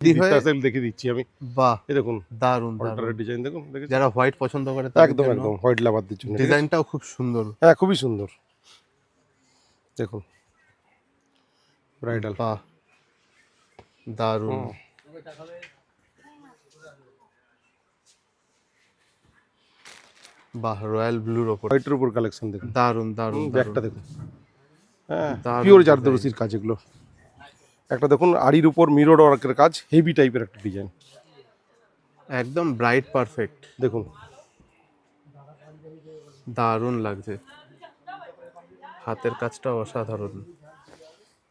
দেখিয়ে দিচ্ছি আমি। বাহ, এই দেখুন দারুন অল্টারের ডিজাইন দেখুন, দেখেছেন? যারা হোয়াইট পছন্দ করে একদম একদম হোয়াইট লাভারদের জন্য ডিজাইনটাও খুব সুন্দর। হ্যাঁ, খুবই সুন্দর। দেখুন ব্রাইডাল, বাহ, দারুন। বাহ, রয়্যাল ব্লুর ওপর হোয়াইটের উপর কালেকশন দেখুন, দারুন দারুন ব্যাগটা দেখুন। হ্যাঁ, দারুণ পিওর design। জারদৌসির কাজ এগুলো। একটা দেখুন আড়ির উপর মিরর ওয়ার্কের কাজ, হেভি টাইপের একটা ডিজাইন একদম ব্রাইট পারফেক্ট, দেখুন। দারুন লাগছে, হাতের কাজটা অসাধারণ।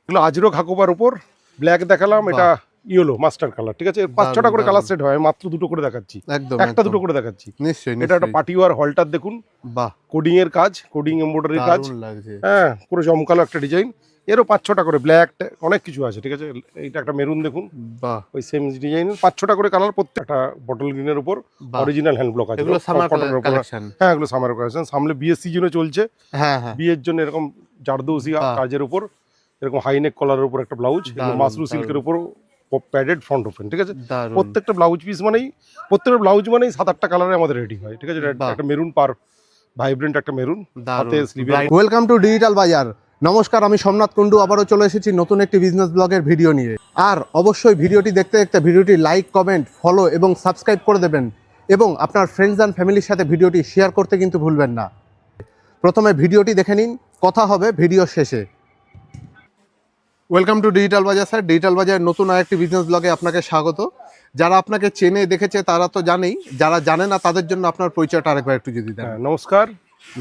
এগুলো আজরক হাকোবার উপর ব্ল্যাক দেখালাম, এটা ইয়েলো মাস্টার কালার, ঠিক আছে? 5-6টা করে কালার সেট হয়, আমি মাত্র দুটো করে দেখাচ্ছি, একদম একটা দুটো করে দেখাচ্ছি। নিশ্চয়ই এটা একটা পার্টি ওয়ার হলটার দেখুন, বাহ, কোডিং এর কাজ, কোডিং এমব্রয়ডারি কাজ, দারুন লাগছে। হ্যাঁ পুরো জমকালো একটা ডিজাইন। এরও 5-6টা করে ব্ল্যাক, অনেক কিছু আছে, ঠিক আছে? এইটা একটা মেরুন দেখুন, বাহ, ওই সেম ডিজাইনের 5-6টা করে কালার, প্রত্যেকটা বটল গ্রিনের উপর অরিজিনাল হ্যান্ড ব্লক আছে। এগুলো সামার কটনের উপর, কালেকশন। হ্যাঁ এগুলো সামার কালেকশন। সামনে বিয়ের সিজনে চলছে, হ্যাঁ হ্যাঁ, বিয়ের জন্য এরকম জারদৌসি কাজের উপর এরকম হাইনেক কলারের উপর একটা ব্লাউজ, মাসরু সিল্কের উপর প্যাডেড ফ্রন্ট ওপেন, ঠিক আছে? দারুন। প্রত্যেকটা ব্লাউজ পিস মানেই, প্রত্যেকটা ব্লাউজ মানেই 7-8টা কালারে আমাদের রেডি হয়, ঠিক আছে? একটা মেরুন পার ভাইব্রেন্ট একটা মেরুন, হাতে স্লিভে। ওয়েলকাম টু ডিজিটাল বাজার। নমস্কার, আমি সোমনাথ কুন্ডু আবারও চলে এসেছি নতুন একটি বিজনেস ব্লগের ভিডিও নিয়ে। আর অবশ্যই ভিডিওটি দেখতে দেখতে ভিডিওটি লাইক, কমেন্ট, ফলো এবং সাবস্ক্রাইব করে দেবেন, এবং আপনার ফ্রেন্ডস অ্যান্ড ফ্যামিলির সাথে ভিডিওটি শেয়ার করতে কিন্তু ভুলবেন না। প্রথমে ভিডিওটি দেখে নিন, কথা হবে ভিডিও শেষে। ওয়েলকাম টু ডিজিটাল বাজার স্যার। ডিজিটাল বাজার নতুন আরেকটি বিজনেস ব্লগে আপনাকে স্বাগত। যারা আপনাকে চেনে দেখেছে তারা তো জানেই, যারা জানে না তাদের জন্য আপনার পরিচয়টা আরেকবার একটু যদি দেন। নমস্কার,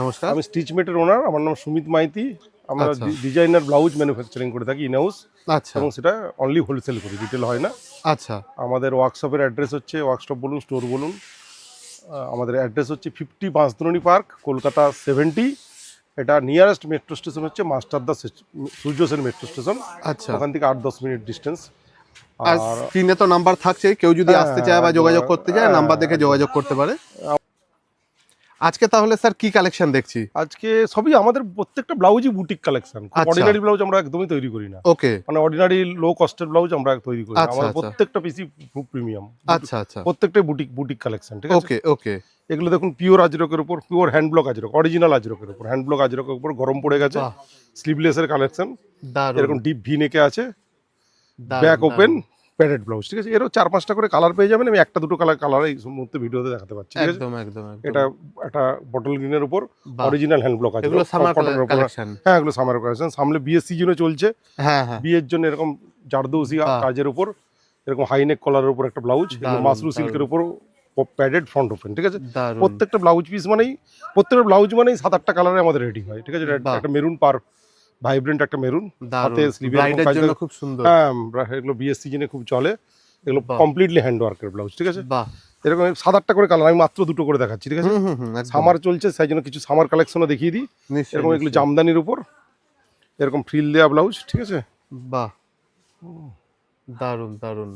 নমস্কার, আমি স্টিচমেটের ওনার, আমার নাম সুমিত মাইতি। আমরা আচ্ছা। ডিজাইনার ব্লাউজ ম্যানুফ্যাকচারিং করে থাকি ইন হাউস, আচ্ছা এবং সেটা অনলি হোলসেল করি, রিটেল হয় না। আচ্ছা আমাদের ওয়ার্কশপের অ্যাড্রেস হচ্ছে, ওয়ার্কশপ বলুন স্টোর বলুন, আমাদের অ্যাড্রেস হচ্ছে 50 বাঁশদ্রোণী পার্ক, কলকাতা 70। এটা নিয়ারেস্ট মেট্রো স্টেশন হচ্ছে মাস্টারদা সূর্য সেন মেট্রো স্টেশন, আচ্ছা। ওখান থেকে 8-10 মিনিট ডিস্টেন্স। আর স্ক্রিনে তো নাম্বার থাকছে, কেউ যদি আসতে চায় বা যোগাযোগ করতে চায় নাম্বার দেখে যোগাযোগ করতে পারে। আজকে তাহলে স্যার কি কালেকশন দেখছি? আজকে সবই আমাদের প্রত্যেকটা ব্লাউজই বুটিক কালেকশন, অর্ডিনারি ব্লাউজ আমরা একদমই তৈরি করি না। ওকে, মানে অর্ডিনারি লো কস্টের ব্লাউজ আমরা তৈরি করি না, আচ্ছা, আমাদের আচ্ছা। প্রত্যেকটা পিসি খুব প্রিমিয়াম। আচ্ছা আচ্ছা, প্রত্যেকটাই বুটিক কালেকশন, ঠিক আছে? ওকে ওকে। এগুলো দেখুন পিওর আজরকের উপর, পিওর হ্যান্ড ব্লক আজরক, অরিজিনাল আজরকের উপর, হ্যান্ড ব্লক আজরকের উপর গরম পড়ে গেছে, বাহ, স্লিভলেসের কালেকশন, দারুন, এরকম ডিপ ভি নেকে আছে, দারুন, ব্যাক ওপেন, দারুন। প্যাডেড ব্লাউজ, ঠিক আছে? এরও 4-5টা করে কালার পেয়ে যাবেন, আমি একটা দুটো কালার এই মুহূর্তে ভিডিওতে দেখাতে পারছি, ঠিক আছে? একদম একদম একদম। এটা একটা বটল গ্রিনের উপর বাহ, অরিজিনাল হ্যান্ড ব্লক আছে, এগুলো সামার কটনের উপর, কালেকশন। হ্যাঁ এগুলো সামার কালেকশন। সামনে বিয়ের সিজনে চলছে, হ্যাঁ হ্যাঁ, বিয়ের জন্য এরকম জারদৌসি বাহ, কাজের উপর এরকম হাইনেক কলারের উপর একটা ব্লাউজ, দারুন, মাসরু সিল্কের উপর প্যাডেড ফ্রন্ট ওপেন, ঠিক আছে? দারুন। প্রত্যেকটা ব্লাউজ পিস মানেই, প্রত্যেকটা ব্লাউজ মানেই 7-8টা কালারে আমাদের রেডি হয়, ঠিক আছে? বাহ, একটা মেরুন পার ভাইব্রেন্ট একটা মেরুন, হাতে দারুন, স্লিভে ব্রাইডের জন্য খুব সুন্দর। হ্যাঁ এগুলো বিয়ের সিজনে খুব চলে, এগুলো বাহ, কমপ্লিটলি হ্যান্ড ওয়ার্কের ব্লাউজ, ঠিক আছে? বাহ, এরকম 7-8টা করে কালার, আমি মাত্র দুটো করে দেখাচ্ছি, ঠিক আছে? একদম। সামার চলছে সেই জন্য কিছু সামার কালেকশনও দেখিয়ে দিই। নিশ্চয়ই, এরকম এগুলো নিশ্চয়ই। জামদানির উপর এরকম ফ্রিল দেওয়া ব্লাউজ, ঠিক আছে? বাহ, দারুন দারুন।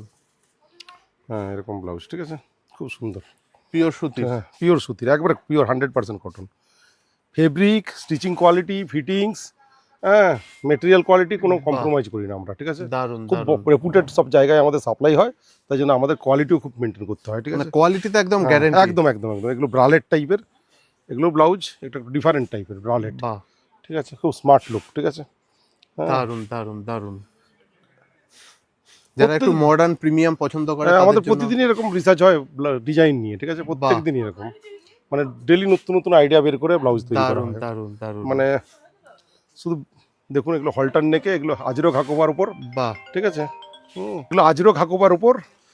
হ্যাঁ এরকম ব্লাউজ, ঠিক আছে? খুব সুন্দর, পিওর সুতির। হ্যাঁ পিওর সুতির, একবারে pure 100% cotton. Fabric, stitching quality, fittings, হ্যাঁ মেটেরিয়াল কোয়ালিটি কোনো কম্প্রোমাইজ করি না আমরা, ঠিক আছে? দারুন খুব দারুন। রেপুটেড সব জায়গায় আমাদের সাপ্লাই হয়, তাই জন্য আমাদের কোয়ালিটিও খুব মেনটেন করতে হয়, ঠিক মানে আছে? কোয়ালিটি তো একদম হ্যাঁ, গ্যারান্টি। একদম একদম একদম। এগুলো ব্রালেট টাইপের, এগুলো ব্লাউজ একটা ডিফারেন্ট টাইপের ব্রালেট, বাহ, ঠিক আছে? খুব স্মার্ট লুক, ঠিক আছে? হ্যাঁ দারুন দারুন দারুন। যারা একটু মডার্ন প্রিমিয়াম পছন্দ করে আমাদের তাদের জন্য। প্রতিদিন এরকম রিসার্চ হয় ডিজাইন নিয়ে, ঠিক আছে? প্রত্যেক দিনই এরকম, মানে ডেলি নতুন নতুন আইডিয়া বের করে ব্লাউজ তৈরি করা দারুন হয়। দারুন দারুন। মানে শুধু দেখুন এগুলো হলটার নেকে, এগুলো আজরক হাকোবার উপর, বাহ, ঠিক আছে? এগুলো আজরক হাকোবার উপর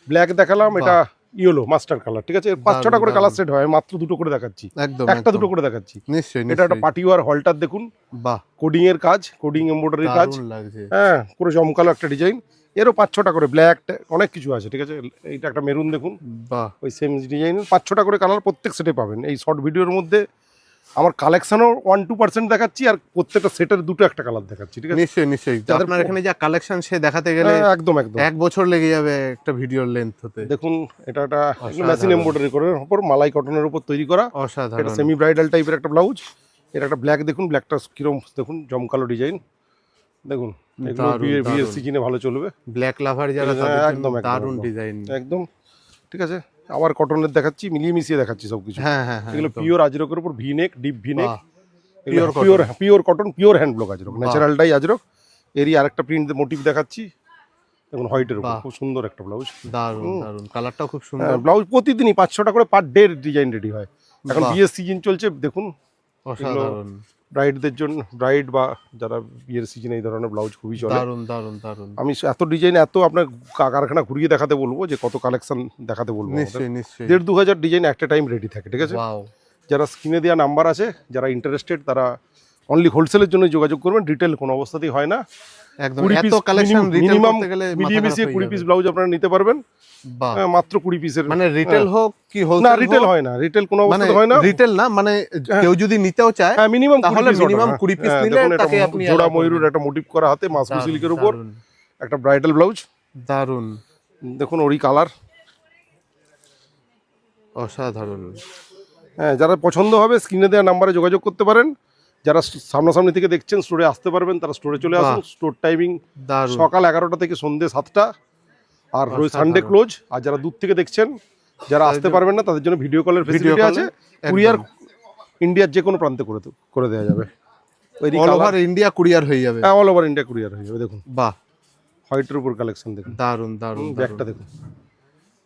ব্ল্যাক দেখালাম, এটা ইয়েলো মাস্টার কালার, ঠিক আছে? 5-6টা করে কালার সেট হয়, আমি মাত্র দুটো করে দেখাচ্ছি, একদম একটা দুটো করে দেখাচ্ছি। নিশ্চয়ই এটা একটা নিশ্চয়ই। পার্টি ওয়ার হলটার দেখুন, বাহ, কোডিং এর কাজ, কোডিং এমব্রয়ডারি কাজ, দারুন লাগছে। হ্যাঁ পুরো জমকালো একটা ডিজাইন। এরও 5-6টা করে ব্ল্যাক, অনেক কিছু আছে, ঠিক আছে? এইটা একটা মেরুন দেখুন, বাহ, ওই সেম ডিজাইনের 5-6টা করে কালার প্রত্যেক সেটে পাবেন। এই শর্ট ভিডিওর মধ্যে আমার কালেকশনও 1-2% দেখাচ্ছি, আর প্রত্যেকটা সেটের দুটো একটা কালার দেখাচ্ছি, ঠিক আছে? নিশ্চয়ই নিশ্চয়ই। আপনার এখানে যা কালেকশন সে দেখাতে গেলে একদম একদম 1 বছর লেগে যাবে একটা ভিডিওর লেন্থ হতে। দেখুন এটা একটা মেশিন এমব্রয়ডারি করে উপর মালাই কটনের উপর তৈরি করা, এটা অসাধারণ। সেমি ব্রাইডাল টাইপের একটা ব্লাউজ। এটা একটা ব্ল্যাক দেখুন, ব্ল্যাকটা কিরম দেখুন, জমকালো ডিজাইন, দেখুন এগুলো দারুণ, বিয়ের দারুণ। সিজনে ভালো চলবে। ব্ল্যাক লাভার যারা একদম, তাদের জন্য একদম, দারুণ একদম। ডিজাইন। একদম ঠিক আছে। আবার কটনের দেখাচ্ছি, মিলিয়ে মিশিয়ে দেখাচ্ছি সবকিছু। হ্যাঁ হ্যাঁ হ্যাঁ, এগুলো একদম। পিওর আজরকের উপর V neck, deep V neck, বাহ, pure Pure pure pure cotton, pure hand block Ajrak, বাহ। ন্যাচারালটাই আজরক। এরই আরেকটা প্রিন্ট মোটিভ দেখাচ্ছি, দেখুন হোয়াইটের উপর বাহ। খুব সুন্দর একটা ব্লাউজ। দারুণ দারুণ, কালারটাও খুব সুন্দর। ব্লাউজ প্রতিদিনই 5-6টা করে পার ডে ডিজাইন রেডি হয়। এখন বাহ। বিয়ের সিজন চলছে, দেখুন অসাধারণ, ব্রাইডদের জন্য, ব্রাইড বা যারা বিয়ের সিজনে এই ধরনের ব্লাউজ খুবই চলে। দারুণ দারুণ দারুণ। আমি এত ডিজাইন, এত আপনার কারখানা ঘুরিয়ে দেখাতে বলবো, যে কত কালেকশন দেখাতে বলবো। নিশ্চয়ই নিশ্চয়ই। 1,500-2,000 ডিজাইন একটা টাইম রেডি থাকে, ঠিক আছে। ওয়াও, যারা স্ক্রিনে দেওয়া নাম্বার আছে, যারা ইন্টারেস্টেড তারা অনলি হোলসেলের জন্য যোগাযোগ করবেন, রিটেল কোনো অবস্থাতেই হয় না। একদম। এত কালেকশন রিটেল মিনিমাম করতে গেলে মিলিয়ে মিশিয়ে 20 পিস ব্লাউজ আপনারা নিতে পারবেন। বাহ, মাত্র 20 পিসের, মানে রিটেল হোক কি না হোলসেল রিটেল হয় না, রিটেল কোনো মানে অবস্থাতে হয় না। রিটেল না, মানে কেউ যদি নিতেও চায় হ্যাঁ মিনিমাম তাহলে মিনিমাম 20 পিস নিলে তাকে আপনি জোড়া allow ময়ূরের করবেন। একটা মোটিভ করা হাতে মাসরু সিল্কের উপর দারুণ, একটা ব্রাইডাল ব্লাউজ, দারুণ, দেখুন ওরই কালার। অসাধারণ। হ্যাঁ, যারা পছন্দ হবে স্ক্রিনে দেওয়া নাম্বারে যোগাযোগ করতে পারেন। যারা সামনাসামনি থেকে দেখছেন, স্টোরে আসতে পারবেন, তারা স্টোরে চলে আসুন। বাহ। স্টোর টাইমিং দারুণ, সকাল 11টা থেকে সন্ধ্যে 7টা, আর রোজ সানডে অসাধারণ। ক্লোজ। আর যারা দূর থেকে দেখছেন, যারা আসতে পারবেন না, তাদের জন্য ভিডিও কলের ফেসিলিটি call আছে। একদম। কুরিয়ার ইন্ডিয়ার যে কোনো প্রান্তে করে দেওয়া যাবে। অল ওভার ইন্ডিয়া কুরিয়ার হয়ে যাবে। অল ওভার ইন্ডিয়া কুরিয়ার হয়ে যাবে। দেখুন বাহ, হোয়াইটের উপর কালেকশন দেখুন, দারুণ দারুণ ব্যাগটা দেখুন।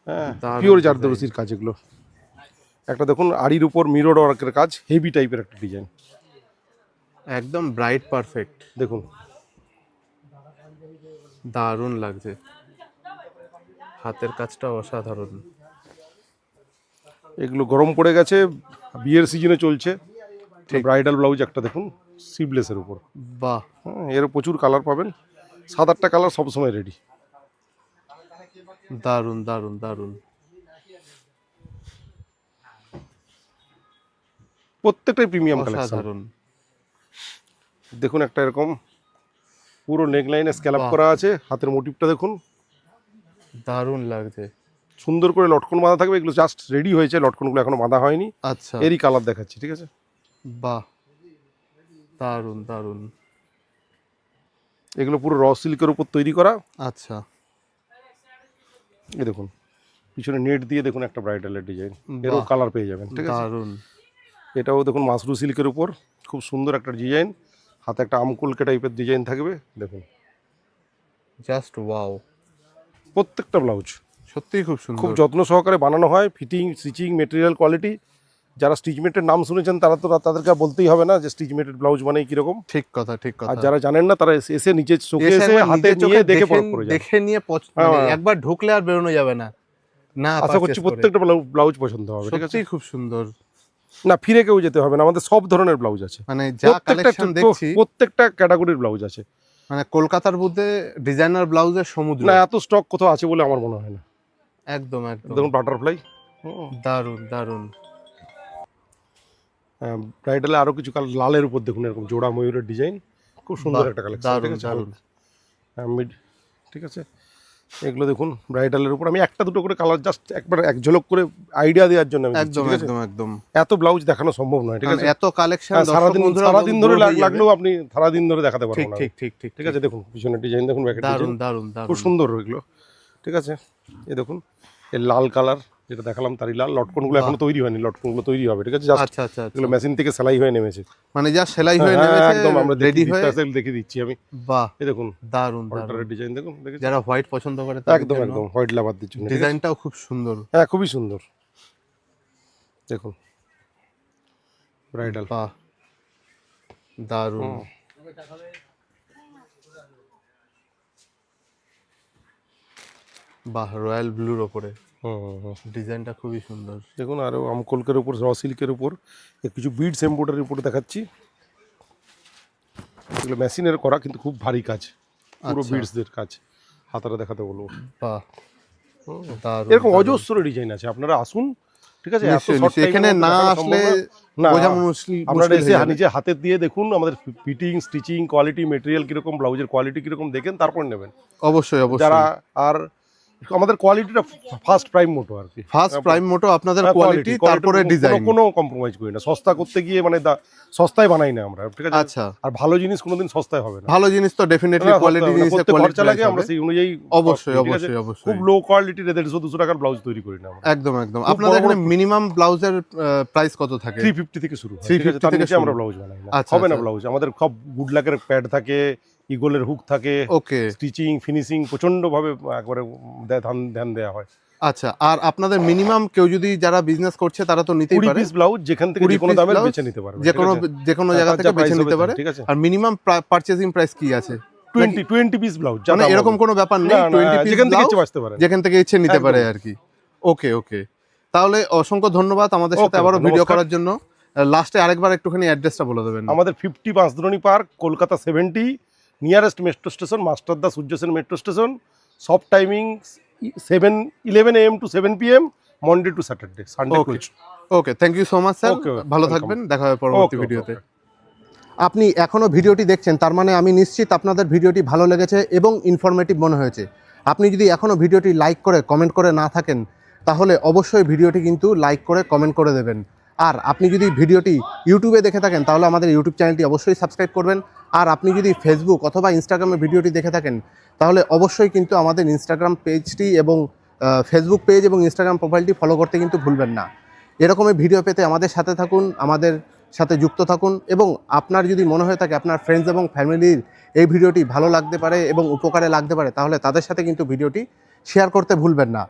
হ্যাঁ, দারুণ পিওর design। জারদৌসির কাজ এগুলো। একটা দেখুন আড়ির উপর মিরর ওয়ার্কের কাজ, হেভি টাইপের একটা ডিজাইন একদম ব্রাইট পারফেক্ট, দেখুন। দারুণ লাগছে। হাতের কাজটা অসাধারণ। এগুলো গরম পড়ে গেছে, বিয়ের সিজনে চলছে। ব্রাইডাল ব্লাউজ একটা দেখুন, সিভলেসের উপর। বাহ, হ্যাঁ, এর প্রচুর কালার পাবেন, 7-8টা কালার সবসময় রেডি। দারুণ দারুণ দারুণ। প্রত্যেকটাই প্রিমিয়াম কালেকশন। অসাধারণ, দেখুন একটা এরকম পুরো নেক লাইনে স্ক্যালপ বাহ। করা আছে, হাতের মোটিভটা দেখুন, দারুণ লাগছে। সুন্দর করে লটকন বাঁধা থাকবে। এগুলো জাস্ট রেডি হয়েছে, লটকনগুলো এখনো বাঁধা হয়নি। আচ্ছা, এরই কালার দেখাচ্ছি, ঠিক আছে। বাহ, দারুণ দারুণ। এগুলো পুরো র সিল্কের উপর তৈরি করা। আচ্ছা, এই দেখুন পিছনে নেট দিয়ে দেখুন একটা ব্রাইডালের ডিজাইন, এরও বাহ। কালার পেয়ে যাবেন, ঠিক আছে। দারুণ, এটাও দেখুন মাসরু সিল্কের উপর খুব সুন্দর একটা ডিজাইন, হাতে একটা আমকুলকে টাইপের ডিজাইন থাকবে দেখুন। Just wow. প্রত্যেকটা ব্লাউজ সত্যিই খুব খুব সুন্দর। যত্ন সহকারে বানানো হয়, ফিটিং, স্টিচিং, মেটেরিয়াল কোয়ালিটি। যারা স্টিচমেটের নাম শুনেছেন তারা তো তাদেরকে আর বলতেই হবে না যে স্টিচমেটেড ব্লাউজ মানেই কিরকম। ঠিক কথা, ঠিক আর কথা। যারা জানেন না তারা এসে নিচে চোখে এসে এসে একবার হাতে নিজের নিয়ে চোখে দেখে পরখ করে যান। দেখে নিয়ে মানে হ্যাঁ। একবার ঢুকলে আর বেরোনো যাবে না, না আশা করছি purchase করে। প্রত্যেকটা ব্লাউজ পছন্দ হবে, ঠিক আছে। সত্যিই খুব সুন্দর। না ফিরে কেউ যেতে হবে না, আমাদের সব ধরনের ব্লাউজ আছে। মানে যা কালেকশন দেখছি, প্রত্যেকটা ক্যাটাগরির ব্লাউজ আছে। মানে কলকাতার বুথে ডিজাইনার ব্লাউজের সমুদ্র। না এত স্টক কোথাও আছে বলে আমার মনে হয় না। একদম একদম। দেখুন বাটারফ্লাই, দারুণ দারুণ। ব্রাইডালে আরো কিছু কালার, লালের উপর দেখুন এরকম জোড়া ময়ূরের ডিজাইন, খুব সুন্দর বাহ, একটা কালেকশন, দারুণ ঠিক আছে। দারুণ। ঠিক আছে, এগুলো দেখুন ব্রাইডালের উপর আমি একটা দুটো করে কালার জাস্ট একবার এক ঝলক করে আইডিয়া দেওয়ার জন্য আমি দিচ্ছি, একদম ঠিক আছে? একদম একদম। এত ব্লাউজ দেখানো সম্ভব নয়, ঠিক আছে। এত কালেকশন হ্যাঁ, সারাদিন ধরে লাগলেও আপনি সারাদিন ধরে দেখাতে ঠিক পারবেন না, ঠিক ঠিক ঠিক ঠিক আছে। দেখুন পিছনের ডিজাইন দেখুন, ব্যাকের দারুণ ডিজাইন দারুণ খুব দারুণ। সুন্দর এগুলো, ঠিক আছে। এই দেখুন এর লাল কালার যেটা দেখালাম তারই লাল। লটকনগুলো এখনো তৈরি হয়নি, লটকনগুলো তৈরি হবে, ঠিক আছে। জাস্ট আচ্ছা আচ্ছা আচ্ছা। এগুলো মেশিন থেকে সেলাই হয়ে নেমেছে, মানে যা সেলাই হয়ে হ্যাঁ, নেমেছে একদম আমরা রেডি হয়ে। দেখিয়ে দিচ্ছি আমি। বাহ, এই দেখুন দারুণ দারুণ। অল্টারের ডিজাইন দেখুন, দেখেছেন? যারা হোয়াইট পছন্দ করে একদম একদম হোয়াইট লাভারদের জন্য, ঠিক আছে? ডিজাইনটাও খুব সুন্দর। হ্যাঁ খুবই সুন্দর দেখুন ব্রাইডাল। বাহ, দারুণ। বাহ, রয়্যাল ব্লুর ওপরে ডিজাইনটা খুবই সুন্দর। দেখুন আরও আমকলকের উপর, র সিল্কের উপর কিছু বিডস এমব্রয়ডারির উপর দেখাচ্ছি। এগুলো মেশিনের করা কিন্তু খুব ভারী কাজ, পুরো আচ্ছা। বিডসদের কাজ, হাতারা দেখাতে বলবো। বাহ, দারুণ। এরকম অজস্র ডিজাইন আছে, আপনারা আসুন, ঠিক আছে। এত নিশ্চয়ই, short নিশ্চয়ই। time এখানে এর মধ্যে না দেখানো আসলে সম্ভব না। বোঝা মুশকিল আপনারা এসে হয়ে যাবে। নিজে হাতে দিয়ে দেখুন আমাদের ফিটিং, স্টিচিং, কোয়ালিটি, মেটেরিয়াল কিরকম, ব্লাউজের কোয়ালিটি কিরকম দেখেন, তারপর নেবেন। অবশ্যই অবশ্যই। যারা আর আমাদের কোয়ালিটিটা ফার্স্ট প্রাইম মোটো আর কি। ফার্স্ট প্রাইম মোটো আপনাদের হ্যাঁ, কোয়ালিটি, তারপরে ডিজাইন। কোনো কম্প্রোমাইজ করি না, সস্তা করতে গিয়ে মানে সস্তায় বানাই না আমরা, ঠিক আছে? আচ্ছা, আর ভালো জিনিস কোনোদিন সস্তায় হবে না। ভালো জিনিস তো ডেফিনেটলি না, কোয়ালিটি সস্তায় হবে না। জিনিসে প্রত্যেক কোয়ালিটি খরচা লাগে, আমরা সেই অনুযায়ী অবশ্যই ঠিক আছে? অবশ্যই অবশ্যই খুব লো কোয়ালিটির 150-200 টাকার ব্লাউজ তৈরি করি না আমরা। একদম একদম। খুব আপনাদের বড় বড় এখানে মিনিমাম ব্লাউজের প্রাইস কত থাকে? 350 থেকে শুরু হয়, 350 ঠিক আছে? তার থেকে নিচে আমরা শুরু। ব্লাউজ বানাই না, আচ্ছা, হবে না আচ্ছা। ব্লাউজ। আমাদের সব গুড লাকের প্যাড থাকে, ইগলের হুক থাকে, ওকে, স্টিচিং ফিনিশিং প্রচন্ড ভাবে একবারে ধ্যান দেওয়া হয়। আচ্ছা। আর আপনাদের মিনিমাম কেউ যদি যারা বিজনেস করছে তারা তো নিতেই 20 পারে, পিস ব্লাউজ যেখান থেকে 20 যে কোনো piece দামের blouse বেছে নিতে পারবে, যে কোনো ঠিক আছে? যে কোনো হ্যাঁ, জায়গা তার থেকে যা বেছে price নিতে হবে পারে। ঠিক আছে? আর মিনিমাম পারচেজিং প্রাইস কি আছে? 20 পিস ব্লাউজ মানে এরকম কোনো ব্যাপার নেই, 20 পিস যেখান থেকে ইচ্ছে ব্লাউজ বাঁচতে পারে। যেখান থেকে ইচ্ছে নিতে একদম। পারে আর কি। ওকে ওকে, তাহলে অসংখ্য ধন্যবাদ আমাদের সাথে Okay, আবারও okay, ভিডিও নমস্কার। করার জন্য। লাস্টে আরেকবার একটুখানি অ্যাড্রেসটা বলে দেবেন। আমাদের 50 Bansdroni park, Kolkata 70, nearest metro station Masterda Surya Sen metro station. সব timing 11 AM to 7 PM, Monday to Saturday, Sunday Okay. Close. Okay, thank you so much sir, Okay, ভালো welcome. থাকবেন, দেখা হবে পরবর্তী Okay, ভিডিওতে। okay. আপনি এখনও ভিডিওটি দেখছেন, তার মানে আমি নিশ্চিত আপনাদের ভিডিওটি ভালো লেগেছে এবং ইনফরমেটিভ মনে হয়েছে। আপনি যদি এখনও ভিডিওটি লাইক করে কমেন্ট করে না থাকেন, তাহলে অবশ্যই ভিডিওটি কিন্তু লাইক করে কমেন্ট করে দেবেন। আর আপনি যদি ভিডিওটি ইউটিউবে দেখে থাকেন, তাহলে আমাদের ইউটিউব চ্যানেলটি অবশ্যই সাবস্ক্রাইব করবেন। আর আপনি যদি ফেসবুক অথবা ইনস্টাগ্রামে ভিডিওটি দেখে থাকেন, তাহলে অবশ্যই কিন্তু আমাদের ইনস্টাগ্রাম পেজটি এবং ফেসবুক পেজ এবং ইনস্টাগ্রাম প্রোফাইলটি ফলো করতে কিন্তু ভুলবেন না। এরকমই ভিডিও পেতে আমাদের সাথে থাকুন, আমাদের সাথে যুক্ত থাকুন। এবং আপনার যদি মনে হয়ে থাকে আপনার ফ্রেন্ডস এবং ফ্যামিলির এই ভিডিওটি ভালো লাগতে পারে এবং উপকারে লাগতে পারে, তাহলে তাদের সাথে কিন্তু ভিডিওটি শেয়ার করতে ভুলবেন না।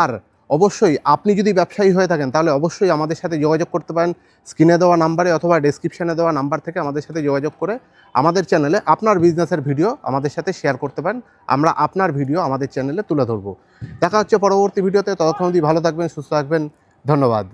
আর অবশ্যই আপনি যদি ব্যবসায়ী হয়ে থাকেন, তাহলে অবশ্যই আমাদের সাথে যোগাযোগ করতে পারেন স্ক্রিনে দেওয়া নাম্বারে অথবা ডেসক্রিপশনে দেওয়া নাম্বার থেকে আমাদের সাথে যোগাযোগ করে আমাদের চ্যানেলে আপনার বিজনেসের ভিডিও আমাদের সাথে শেয়ার করতে পারেন। আমরা আপনার ভিডিও আমাদের চ্যানেলে তুলে ধরবো। দেখা হচ্ছে পরবর্তী ভিডিওতে, ততক্ষণ অবধি ভালো থাকবেন, সুস্থ থাকবেন, ধন্যবাদ।